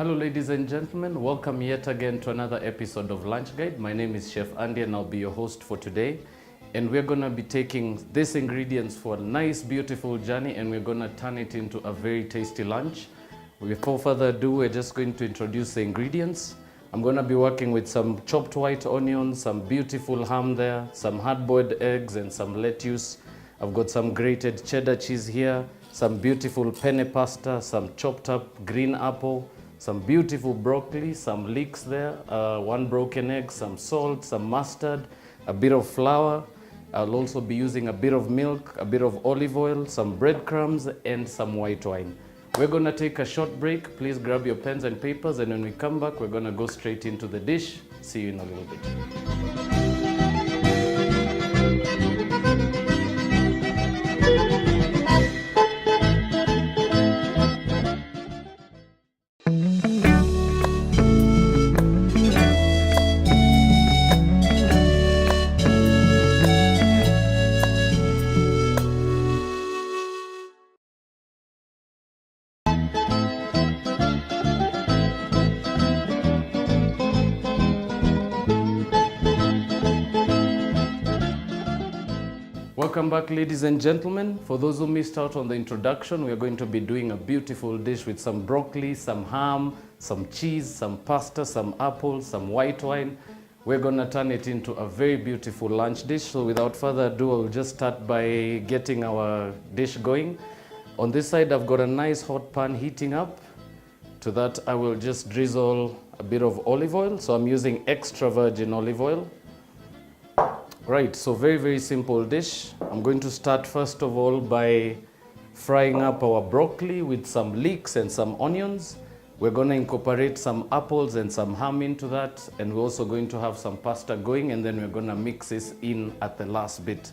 Hello ladies and gentlemen, welcome yet again to another episode of Lunch Guide. My name is Chef Andy and I'll be your host for today. And we're gonna be taking these ingredients for a nice beautiful journey and we're gonna turn it into a very tasty lunch. Without further ado, we're just going to introduce the ingredients. I'm gonna be working with some chopped white onions, some beautiful ham there, some hard-boiled eggs and some lettuce. I've got some grated cheddar cheese here, some beautiful penne pasta, some chopped up green apple, some beautiful broccoli, some leeks there, one broken egg, some salt, some mustard, a bit of flour. I'll also be using a bit of milk, a bit of olive oil, some breadcrumbs, and some white wine. We're gonna take a short break. Please grab your pens and papers, and when we come back, we're gonna go straight into the dish. See you in a little bit. Welcome back, ladies and gentlemen. For those who missed out on the introduction, we are going to be doing a beautiful dish with some broccoli, some ham, some cheese, some pasta, some apples, some white wine. We're going to turn it into a very beautiful lunch dish. So without further ado, I'll just start by getting our dish going. On this side, I've got a nice hot pan heating up. To that, I will just drizzle a bit of olive oil. So I'm using extra virgin olive oil. Right, so very simple dish. I'm going to start first of all by frying up our broccoli with some leeks and some onions. We're going to incorporate some apples and some ham into that, and we're also going to have some pasta going, and then we're going to mix this in at the last bit.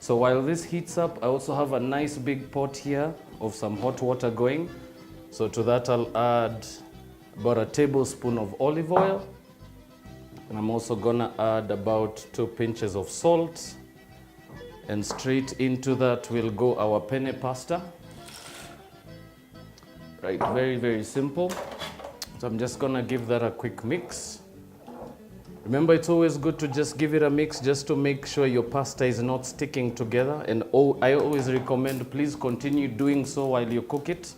So while this heats up, I also have a nice big pot here of some hot water going. So to that I'll add about a tablespoon of olive oil. And I'm also gonna add about 2 pinches of salt. And straight into that will go our penne pasta. Right, very simple. So I'm just gonna give that a quick mix. Remember, it's always good to just give it a mix just to make sure your pasta is not sticking together. And I always recommend, please continue doing so while you cook it.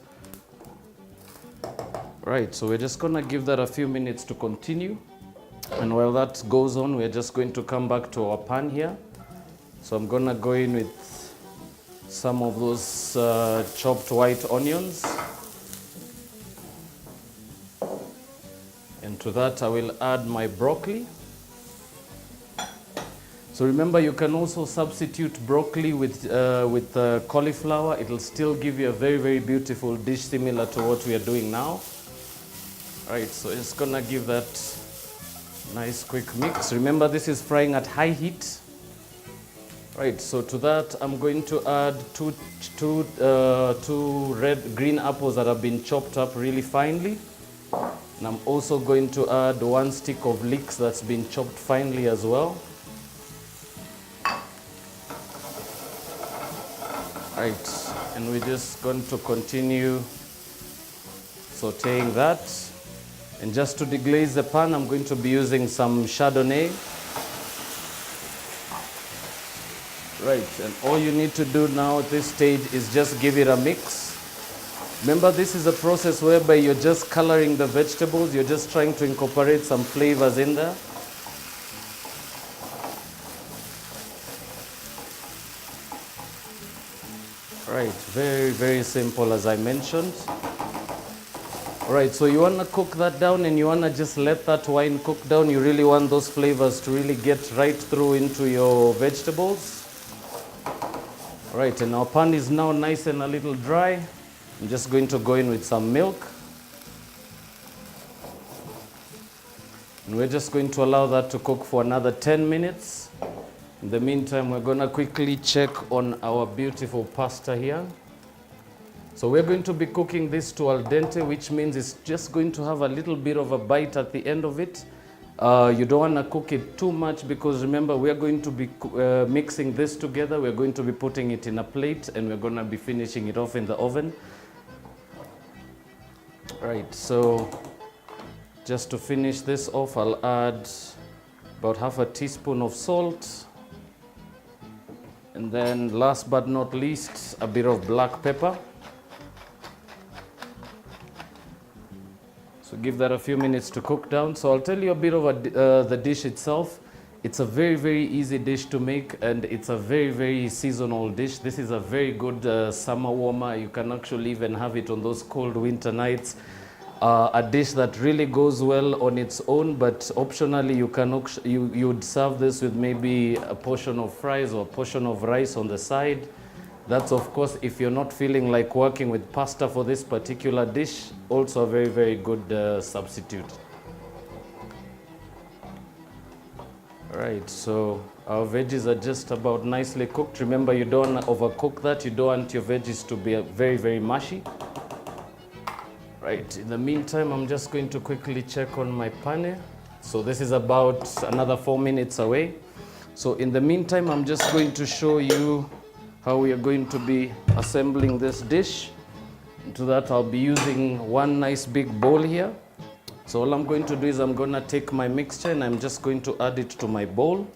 Right, so we're just gonna give that a few minutes to continue. And while that goes on, we're just going to come back to our pan here. So I'm gonna go in with some of those chopped white onions. And to that I will add my broccoli. So remember, you can also substitute broccoli with cauliflower. It'll still give you a very beautiful dish similar to what we are doing now. Right, so it's gonna give that nice quick mix. Remember, this is frying at high heat. Right, so to that I'm going to add two green apples that have been chopped up really finely. And I'm also going to add 1 stick of leeks that's been chopped finely as well. Right, and we're just going to continue sauteing that. And just to deglaze the pan, I'm going to be using some Chardonnay. Right, and all you need to do now at this stage is just give it a mix. Remember, this is a process whereby you're just coloring the vegetables. You're just trying to incorporate some flavors in there. Right, very simple, as I mentioned. Right, so you want to cook that down and you want to just let that wine cook down. You really want those flavors to really get right through into your vegetables. Right, and our pan is now nice and a little dry. I'm just going to go in with some milk. And we're just going to allow that to cook for another 10 minutes. In the meantime, we're going to quickly check on our beautiful pasta here. So we're going to be cooking this to al dente, which means it's just going to have a little bit of a bite at the end of it. You don't want to cook it too much because remember, we're going to be mixing this together. We're going to be putting it in a plate and we're going to be finishing it off in the oven. Right, so Just to finish this off, I'll add about half a teaspoon of salt. And then last but not least, a bit of black pepper. So give that a few minutes to cook down. So I'll tell you a bit of the dish itself. It's a very, very easy dish to make, and it's a very, very seasonal dish. This is a very good summer warmer. You can actually even have it on those cold winter nights. A dish that really goes well on its own, but optionally you would serve this with maybe a portion of fries or a portion of rice on the side. That's of course if you're not feeling like working with pasta for this particular dish. Also a very, very good substitute. All right, so our veggies are just about nicely cooked. Remember, you don't want to overcook that. You don't want your veggies to be very, very mushy. Right, in the meantime, I'm just going to quickly check on my pane. So this is about another 4 minutes away. So in the meantime, I'm just going to show you how we are going to be assembling this dish. To that, I'll be using one nice big bowl here. So all I'm going to do is I'm going to take my mixture and I'm just going to add it to my bowl.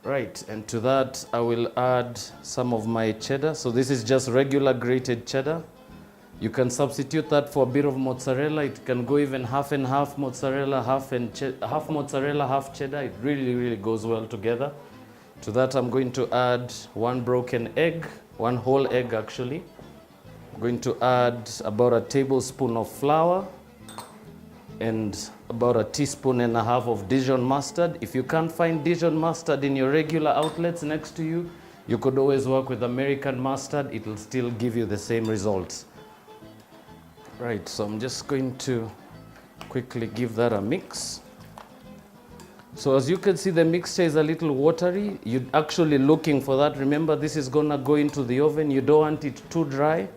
Right, and to that I will add some of my cheddar. So this is just regular grated cheddar. You can substitute that for a bit of mozzarella. It can go even half and half mozzarella, half mozzarella, half cheddar. It really, really goes well together. To that I'm going to add one broken egg, one whole egg actually. I'm going to add about a tablespoon of flour and about a teaspoon and a half of Dijon mustard. If you can't find Dijon mustard in your regular outlets next to you, you could always work with American mustard. It will still give you the same results. Right, so I'm just going to quickly give that a mix. So as you can see, the mixture is a little watery. You're actually looking for that. Remember, this is gonna go into the oven. You don't want it too dry.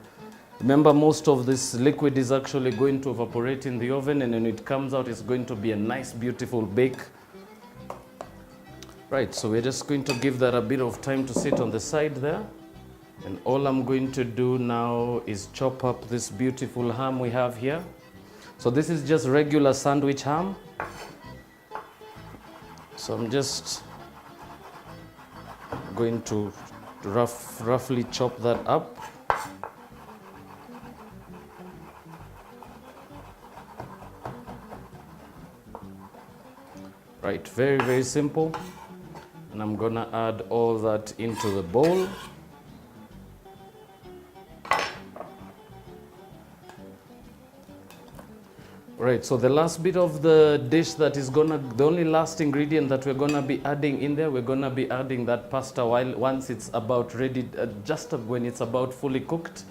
Remember, most of this liquid is actually going to evaporate in the oven, and when it comes out, it's going to be a nice, beautiful bake. Right, so we're just going to give that a bit of time to sit on the side there. And all I'm going to do now is chop up this beautiful ham we have here. So this is just regular sandwich ham. So I'm just going to roughly chop that up. Right, very, very simple. And I'm gonna add all that into the bowl. Right, so the last bit of the dish that is the only last ingredient that we're gonna be adding in there, we're gonna be adding that pasta once it's about ready, just when it's about fully cooked.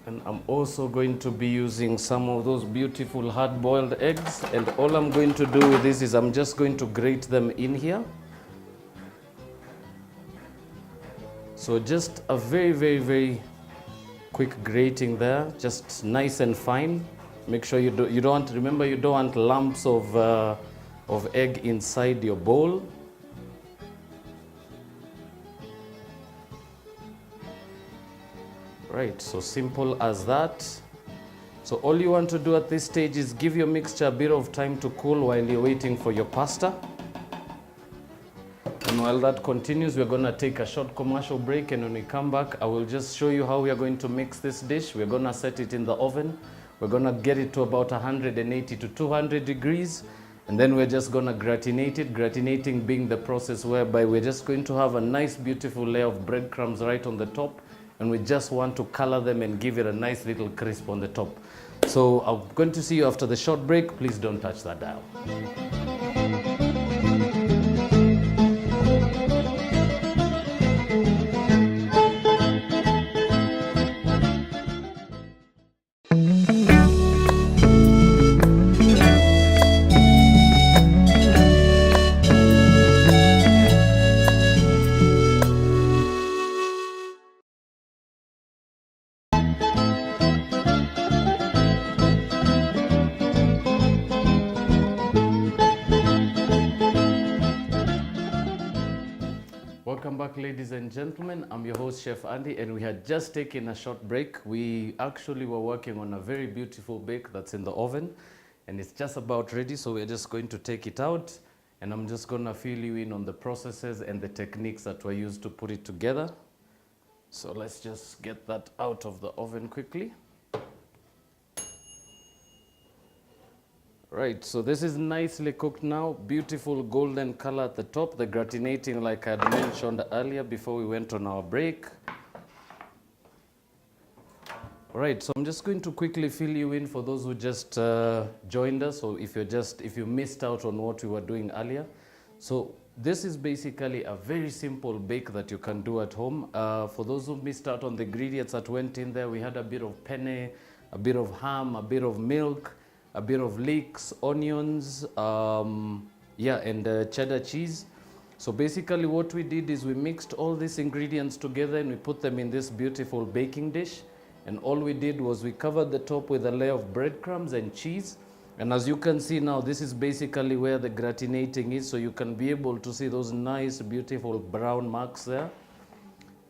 And I'm also going to be using some of those beautiful hard-boiled eggs. And all I'm going to do with this is I'm just going to grate them in here. So just a very, very, very quick grating there, just nice and fine. Make sure you don't want lumps of egg inside your bowl. Right, so simple as that. So all you want to do at this stage is give your mixture a bit of time to cool while you're waiting for your pasta. And while that continues, we're going to take a short commercial break, and when we come back, I will just show you how we are going to mix this dish. We're going to set it in the oven. We're going to get it to about 180 to 200 degrees, and then we're just going to gratinate it, gratinating being the process whereby we're just going to have a nice, beautiful layer of breadcrumbs right on the top, and we just want to color them and give it a nice little crisp on the top. So I'm going to see you after the short break. Please don't touch that dial. back, ladies and gentlemen. I'm your host, Chef Andy, and we had just taken a short break. We actually were working on a very beautiful bake that's in the oven, and it's just about ready, so we're just going to take it out, and I'm just going to fill you in on the processes and the techniques that were used to put it together. So let's just get that out of the oven quickly. Right, so this is nicely cooked now, beautiful golden color at the top, the gratinating like I had mentioned earlier before we went on our break. All right, so I'm just going to quickly fill you in for those who just joined us, or if you missed out on what we were doing earlier. So this is basically a very simple bake that you can do at home. For those who missed out on the ingredients that went in there, we had a bit of penne, a bit of ham, a bit of milk, a bit of leeks, onions, and cheddar cheese. So basically what we did is we mixed all these ingredients together and we put them in this beautiful baking dish. And all we did was we covered the top with a layer of breadcrumbs and cheese. And as you can see now, this is basically where the gratinating is. So you can be able to see those nice, beautiful brown marks there.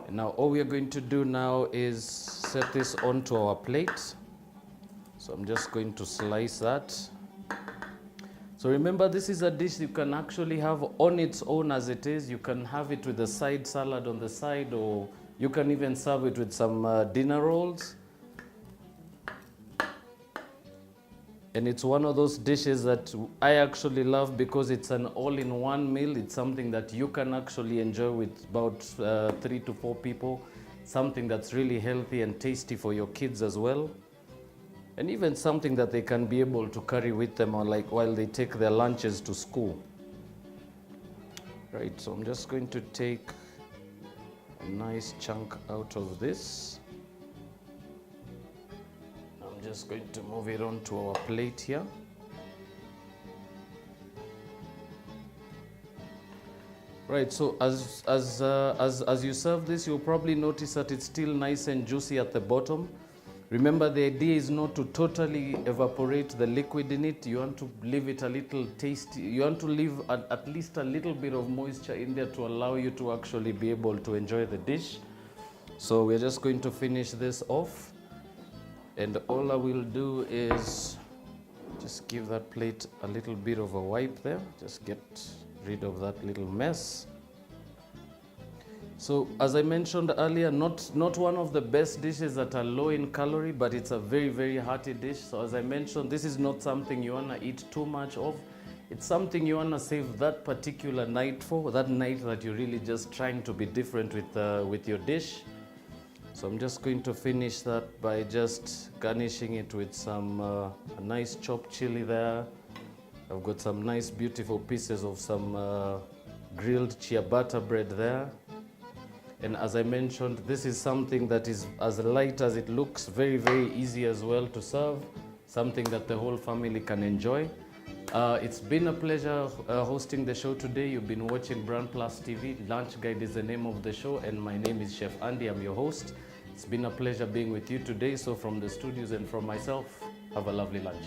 And now all we are going to do now is set this onto our plate. So I'm just going to slice that. So remember, this is a dish you can actually have on its own as it is. You can have it with a side salad on the side, or you can even serve it with some dinner rolls. And it's one of those dishes that I actually love because it's an all-in-one meal. It's something that you can actually enjoy with about 3 to 4 people. Something that's really healthy and tasty for your kids as well. And even something that they can be able to carry with them, or like while they take their lunches to school. Right, so I'm just going to take a nice chunk out of this. I'm just going to move it onto our plate here. Right, so as you serve this, you'll probably notice that it's still nice and juicy at the bottom. Remember, the idea is not to totally evaporate the liquid in it. You want to leave it a little tasty. You want to leave at least a little bit of moisture in there to allow you to actually be able to enjoy the dish. So we're just going to finish this off. And all I will do is just give that plate a little bit of a wipe there. Just get rid of that little mess. So as I mentioned earlier, not one of the best dishes that are low in calorie, but it's a very, very hearty dish. So as I mentioned, this is not something you want to eat too much of. It's something you want to save that particular night for, that night that you're really just trying to be different with your dish. So I'm just going to finish that by just garnishing it with some a nice chopped chili there. I've got some nice, beautiful pieces of some grilled ciabatta bread there. And as I mentioned, this is something that is as light as it looks, very, very easy as well to serve, something that the whole family can enjoy. It's been a pleasure hosting the show today. You've been watching BrandPlus TV. Lunch Guide is the name of the show, and my name is Chef Andy. I'm your host. It's been a pleasure being with you today. So from the studios and from myself, have a lovely lunch.